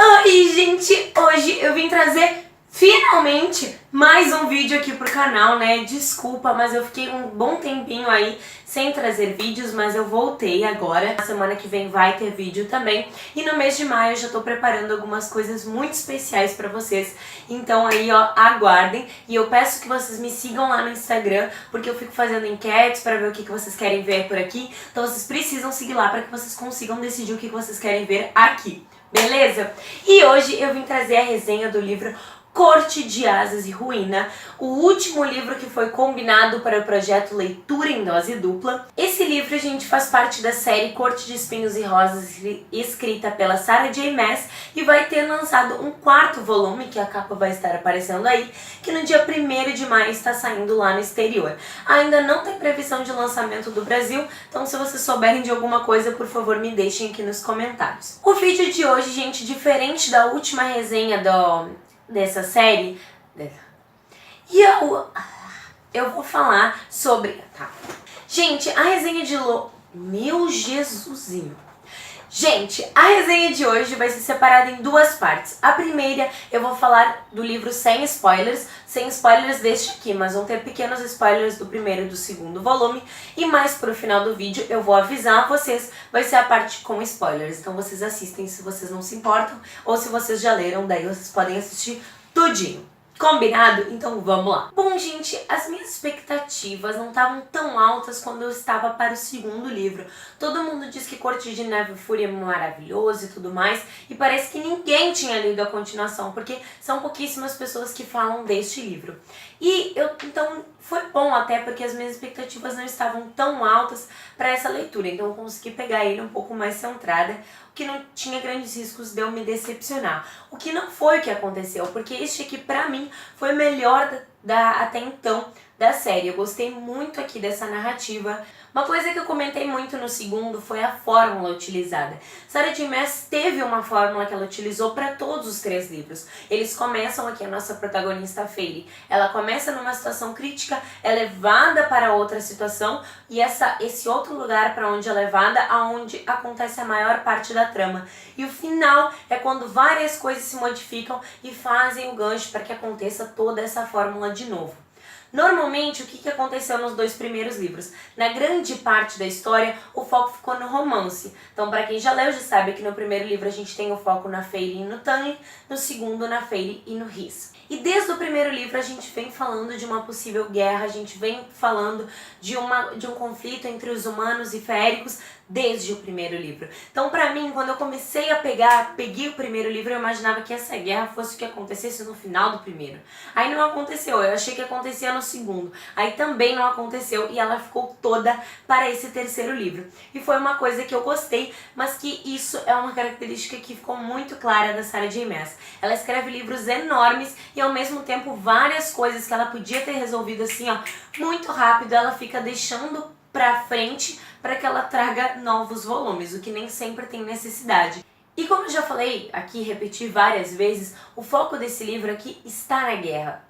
Oi, gente! Hoje eu vim trazer finalmente mais um vídeo aqui pro canal, né? Desculpa, mas eu fiquei um bom tempinho aí sem trazer vídeos, mas eu voltei agora. Na semana que vem vai ter vídeo também. E no mês de maio eu já tô preparando algumas coisas muito especiais pra vocês. Então aí, ó, aguardem. E eu peço que vocês me sigam lá no Instagram, porque eu fico fazendo enquetes pra ver o que vocês querem ver por aqui. Então vocês precisam seguir lá pra que vocês consigam decidir o que vocês querem ver aqui. Beleza? E hoje eu vim trazer a resenha do livro Corte de Asas e Ruína, o último livro que foi combinado para o projeto Leitura em Dose Dupla. Esse livro, gente, faz parte da série Corte de Espinhos e Rosas, escrita pela Sarah J. Maas, e vai ter lançado um quarto volume, que a capa vai estar aparecendo aí, que no dia 1º de maio está saindo lá no exterior. Ainda não tem previsão de lançamento do Brasil, então se vocês souberem de alguma coisa, por favor, me deixem aqui nos comentários. O vídeo de hoje, gente, diferente da última resenha dessa série, e eu vou falar sobre... Tá. Gente, a resenha de Meu Jesusinho! Gente, a resenha de hoje vai ser separada em duas partes. A primeira, eu vou falar do livro sem spoilers deste aqui, mas vão ter pequenos spoilers do primeiro e do segundo volume. E mais pro final do vídeo eu vou avisar vocês, vai ser a parte com spoilers. Então vocês assistem se vocês não se importam, ou se vocês já leram, daí vocês podem assistir tudinho. Combinado? Então vamos lá. Bom, gente, as minhas expectativas não estavam tão altas quando eu estava para o segundo livro. Todo mundo diz que Corte de Neve e Fúria é maravilhoso e tudo mais, e parece que ninguém tinha lido a continuação, porque são pouquíssimas pessoas que falam deste livro. E então foi bom até, porque as minhas expectativas não estavam tão altas para essa leitura, então eu consegui pegar ele um pouco mais centrada, o que não tinha grandes riscos de eu me decepcionar. O que não foi o que aconteceu, porque este aqui pra mim foi o melhor até então da série. Eu gostei muito aqui dessa narrativa. Uma coisa que eu comentei muito no segundo foi a fórmula utilizada. Sarah J. Maas teve uma fórmula que ela utilizou para todos os 3 livros. Eles começam aqui, a nossa protagonista Feyre, ela começa numa situação crítica, é levada para outra situação, e esse outro lugar para onde é levada, aonde acontece a maior parte da trama. E o final é quando várias coisas se modificam e fazem o gancho para que aconteça toda essa fórmula de novo. Normalmente, o que aconteceu nos 2 primeiros livros? Na grande parte da história, o foco ficou no romance. Então, para quem já leu, já sabe que no primeiro livro a gente tem o foco na Feyre e no Tamlin, no segundo na Feyre e no Rhys. E desde o primeiro livro a gente vem falando de uma possível guerra, a gente vem falando de um conflito entre os humanos e féricos desde o primeiro livro. Então, pra mim, quando eu comecei a peguei o primeiro livro, eu imaginava que essa guerra fosse o que acontecesse no final do primeiro. Aí não aconteceu, eu achei que acontecia no segundo. Aí também não aconteceu e ela ficou toda para esse terceiro livro. E foi uma coisa que eu gostei, mas que isso é uma característica que ficou muito clara da Sarah J. Maas. Ela escreve livros enormes e ao mesmo tempo várias coisas que ela podia ter resolvido assim, ó, muito rápido, ela fica deixando pra frente para que ela traga novos volumes, o que nem sempre tem necessidade. E como eu já falei aqui, repeti várias vezes, o foco desse livro aqui está na guerra.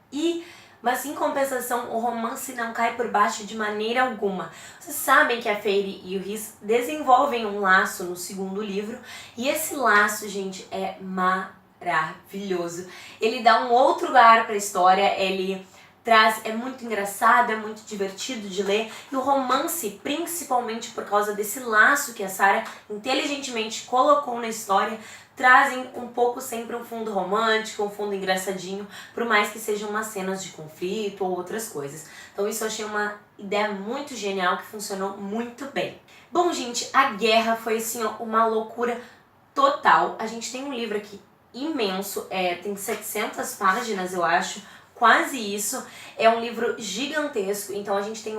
Mas em compensação, o romance não cai por baixo de maneira alguma. Vocês sabem que a Feyre e o Rhys desenvolvem um laço no segundo livro, e esse laço, gente, é maravilhoso. Ele dá um outro lugar para a história, é muito engraçado, é muito divertido de ler, e o romance, principalmente por causa desse laço que a Sarah inteligentemente colocou na história, trazem um pouco sempre um fundo romântico, um fundo engraçadinho, por mais que sejam umas cenas de conflito ou outras coisas. Então isso eu achei uma ideia muito genial, que funcionou muito bem. Bom, gente, a guerra foi assim, ó, uma loucura total. A gente tem um livro aqui imenso, tem 700 páginas, eu acho, quase isso. É um livro gigantesco, então a gente tem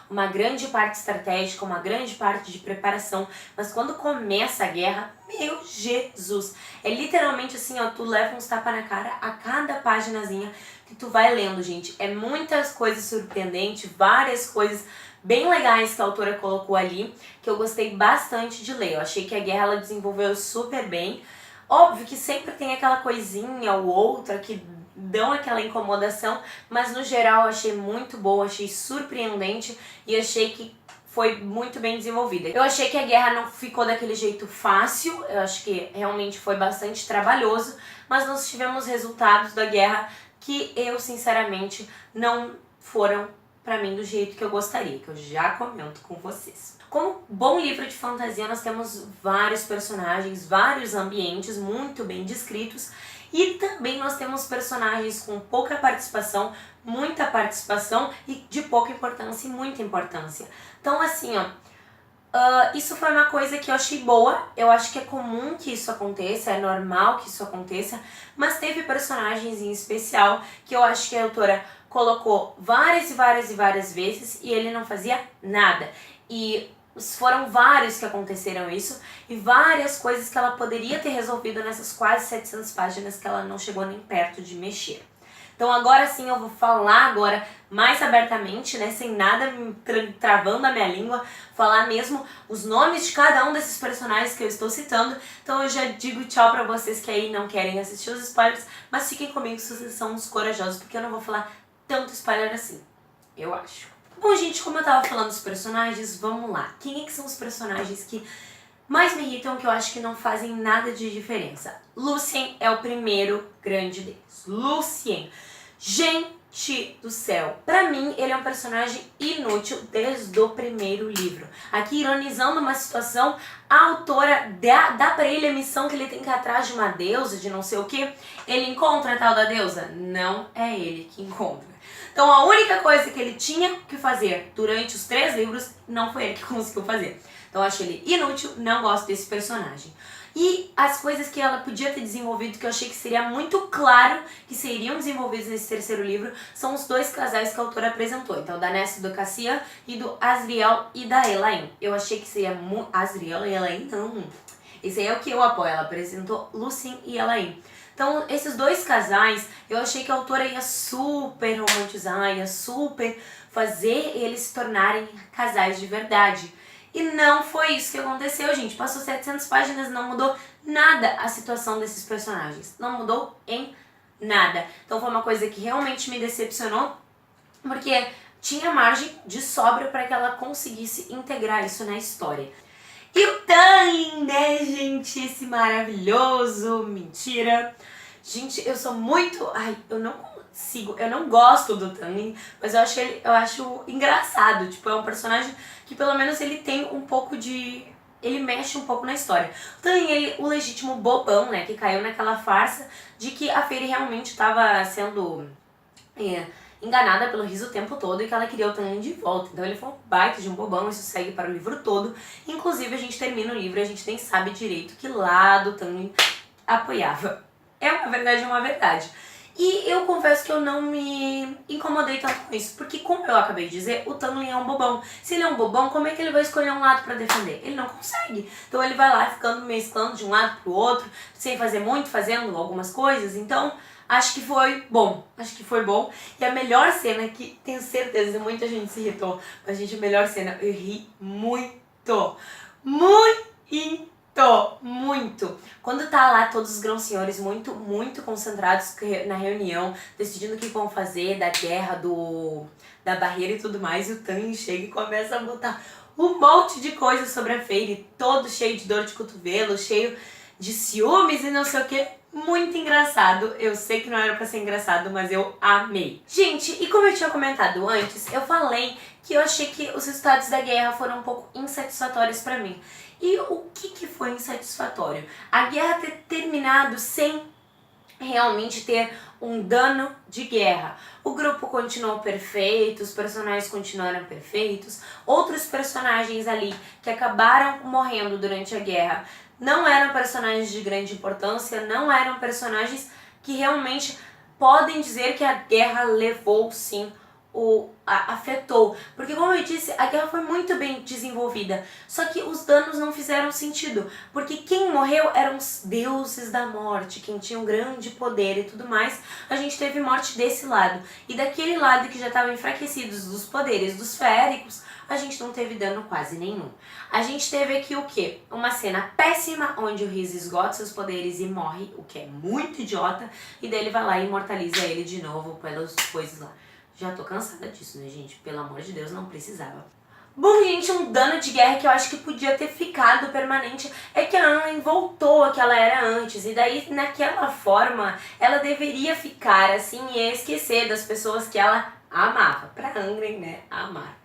uma grande parte estratégica, uma grande parte de preparação, mas quando começa a guerra, meu Jesus, é literalmente assim, ó, tu leva uns tapas na cara a cada paginazinha que tu vai lendo, gente. É muitas coisas surpreendentes, várias coisas bem legais que a autora colocou ali, que eu gostei bastante de ler. Eu achei que a guerra ela desenvolveu super bem. Óbvio que sempre tem aquela coisinha ou outra que dão aquela incomodação, mas no geral eu achei muito boa, achei surpreendente e achei que foi muito bem desenvolvida. Eu achei que a guerra não ficou daquele jeito fácil, eu acho que realmente foi bastante trabalhoso, mas nós tivemos resultados da guerra que eu, sinceramente, não foram pra mim do jeito que eu gostaria, que eu já comento com vocês. Como bom livro de fantasia, nós temos vários personagens, vários ambientes muito bem descritos, e também nós temos personagens com pouca participação, muita participação e de pouca importância e muita importância. Então assim, ó, isso foi uma coisa que eu achei boa, eu acho que é comum que isso aconteça, é normal que isso aconteça, mas teve personagens em especial que eu acho que a autora colocou várias e várias vezes e ele não fazia nada. E foram vários que aconteceram isso e várias coisas que ela poderia ter resolvido nessas quase 700 páginas que ela não chegou nem perto de mexer. Então agora sim eu vou falar agora mais abertamente, né, sem nada me travando a minha língua, falar mesmo os nomes de cada um desses personagens que eu estou citando. Então eu já digo tchau pra vocês que aí não querem assistir os spoilers, mas fiquem comigo se vocês são uns corajosos, porque eu não vou falar tanto spoiler assim, eu acho. Bom, gente, como eu tava falando dos personagens, vamos lá. Quem é que são os personagens que mais me irritam, que eu acho que não fazem nada de diferença? Lucien é o primeiro grande deles. Lucien. Gente do céu. Pra mim, ele é um personagem inútil desde o primeiro livro. Aqui, ironizando uma situação, a autora dá pra ele a missão que ele tem que ir atrás de uma deusa, de não sei o que. Ele encontra a tal da deusa? Não é ele que encontra. Então a única coisa que ele tinha que fazer durante os 3 livros, não foi ele que conseguiu fazer. Então eu acho ele inútil, não gosto desse personagem. E as coisas que ela podia ter desenvolvido, que eu achei que seria muito claro que seriam desenvolvidos nesse 3º livro, são os 2 casais que a autora apresentou. Então, da Nessa e do Cassian e do Asriel e da Elaine. Eu achei que seria Asriel e Elaine, não. Esse aí é o que eu apoio. Ela apresentou Lucien e Elaine. Então, esses 2 casais, eu achei que a autora ia super romantizar, ia super fazer eles se tornarem casais de verdade. E não foi isso que aconteceu, gente. Passou 700 páginas, não mudou nada a situação desses personagens. Não mudou em nada. Então foi uma coisa que realmente me decepcionou, porque tinha margem de sobra para que ela conseguisse integrar isso na história. E o Thain, né, gente? Esse maravilhoso, mentira. Gente, eu sou muito... Ai, eu não gosto do Thain, mas eu acho engraçado. Tipo, é um personagem que pelo menos ele tem um pouco de... Ele mexe um pouco na história. O Thain, ele, o legítimo bobão, né, que caiu naquela farsa de que a Feyre realmente estava sendo... enganada pelo riso o tempo todo e que ela queria o Thain de volta. Então ele foi um baita de um bobão, isso segue para o livro todo. Inclusive a gente termina o livro e a gente nem sabe direito que lado o Thain apoiava. É uma verdade. E eu confesso que eu não me incomodei tanto com isso, porque como eu acabei de dizer, o Thain é um bobão. Se ele é um bobão, como é que ele vai escolher um lado pra defender? Ele não consegue. Então ele vai lá ficando mesclando de um lado pro outro, sem fazer muito, fazendo algumas coisas. Então acho que foi bom. E a melhor cena, que tenho certeza que muita gente se irritou, mas gente, a melhor cena, eu ri muito. Muito. Quando tá lá todos os grãos senhores muito concentrados na reunião, decidindo o que vão fazer, da guerra, da barreira e tudo mais, e o Thain chega e começa a botar um monte de coisa sobre a Feyre, todo cheio de dor de cotovelo, cheio de ciúmes e não sei o que. Muito engraçado. Eu sei que não era pra ser engraçado, mas eu amei. Gente, e como eu tinha comentado antes, eu falei que eu achei que os resultados da guerra foram um pouco insatisfatórios pra mim. E o que foi insatisfatório? A guerra ter terminado sem realmente ter um dano de guerra. O grupo continuou perfeito, os personagens continuaram perfeitos, outros personagens ali que acabaram morrendo durante a guerra não eram personagens de grande importância, não eram personagens que realmente podem dizer que a guerra levou sim, afetou. Porque como eu disse, a guerra foi muito bem desenvolvida, só que os danos não fizeram sentido, porque quem morreu eram os deuses da morte, quem tinha um grande poder e tudo mais. A gente teve morte desse lado, e daquele lado que já estavam enfraquecidos dos poderes dos féricos, a gente não teve dano quase nenhum. A gente teve aqui o quê? Uma cena péssima, onde o Rhys esgota seus poderes e morre, o que é muito idiota, e daí ele vai lá e imortaliza ele de novo pelas coisas lá. Já tô cansada disso, né, gente? Pelo amor de Deus, não precisava. Bom, gente, um dano de guerra que eu acho que podia ter ficado permanente é que a Anlin voltou ao que ela era antes. E daí, naquela forma, ela deveria ficar assim e esquecer das pessoas que ela amava. Pra Anlin, né, amar.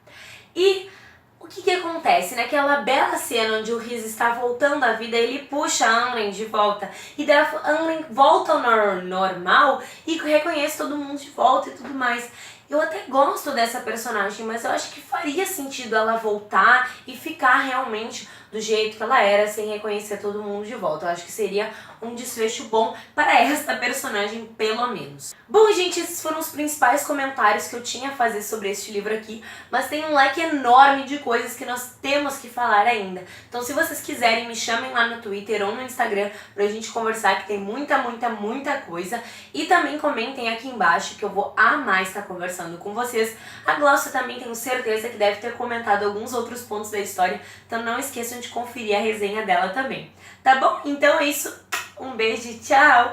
E o que acontece? Naquela bela cena onde o Rhys está voltando à vida, ele puxa a Anlin de volta. E daí a Anlin volta ao normal e reconhece todo mundo de volta e tudo mais. Eu até gosto dessa personagem, mas eu acho que faria sentido ela voltar e ficar realmente do jeito que ela era, sem reconhecer todo mundo de volta. Eu acho que seria um desfecho bom para esta personagem, pelo menos. Bom, gente, esses foram os principais comentários que eu tinha a fazer sobre este livro aqui, mas tem um leque enorme de coisas que nós temos que falar ainda. Então, se vocês quiserem, me chamem lá no Twitter ou no Instagram pra gente conversar, que tem muita coisa. E também comentem aqui embaixo, que eu vou amar estar conversando com vocês. A Glaucia também tenho certeza que deve ter comentado alguns outros pontos da história, então não esqueçam de conferir a resenha dela também. Tá bom? Então é isso. Um beijo e tchau!